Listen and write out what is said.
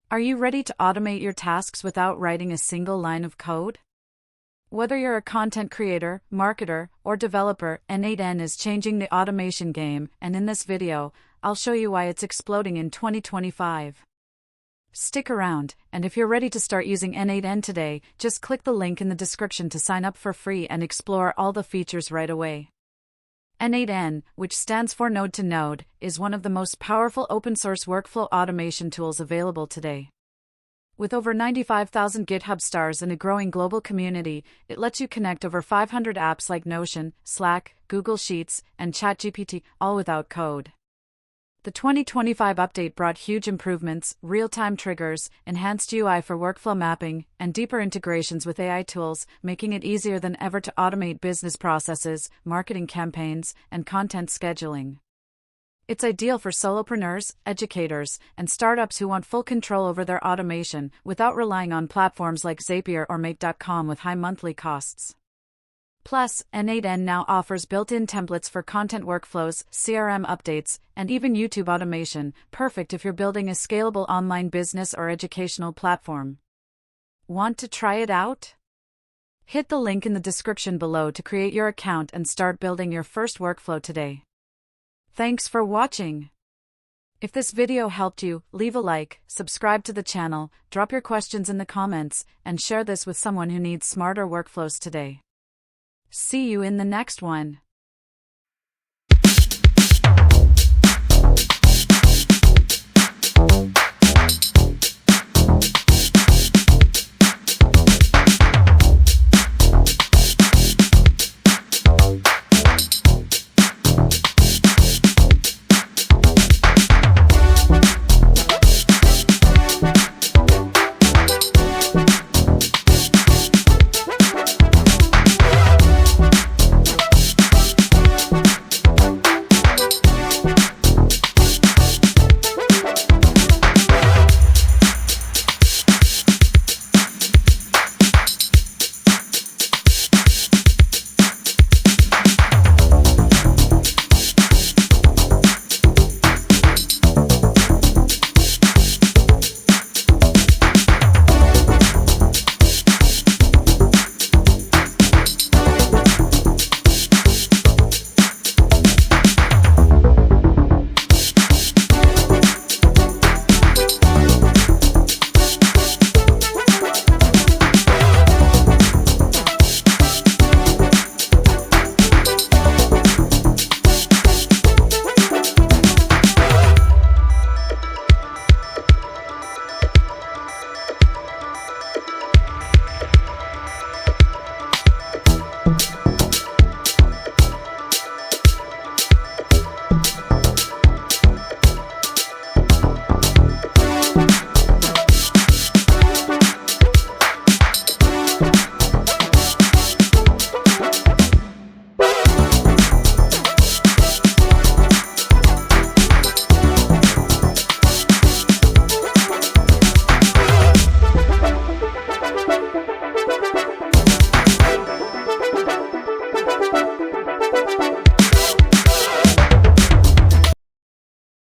Are you ready to automate your tasks without writing a single line of code? Whether you're a content creator, marketer, or developer, n8n is changing the automation game, and in this video, I'll show you why it's exploding in 2025. Stick around, and if you're ready to start using n8n today, just click the link in the description to sign up for free and explore all the features right away. n8n, which stands for Node to Node, is one of the most powerful open-source workflow automation tools available today. With over 95,000 GitHub stars and a growing global community, it lets you connect over 500 apps like Notion, Slack, Google Sheets, and ChatGPT, all without code. The 2025 update brought huge improvements, real-time triggers, enhanced UI for workflow mapping, and deeper integrations with AI tools, making it easier than ever to automate business processes, marketing campaigns, and content scheduling. It's ideal for solopreneurs, educators, and startups who want full control over their automation without relying on platforms like Zapier or Make.com with high monthly costs. Plus, n8n now offers built-in templates for content workflows, CRM updates, and even YouTube automation, perfect if you're building a scalable online business or educational platform. Want to try it out? Hit the link in the description below to create your account and start building your first workflow today. Thanks for watching. If this video helped you, leave a like, subscribe to the channel, drop your questions in the comments, and share this with someone who needs smarter workflows today. See you in the next one.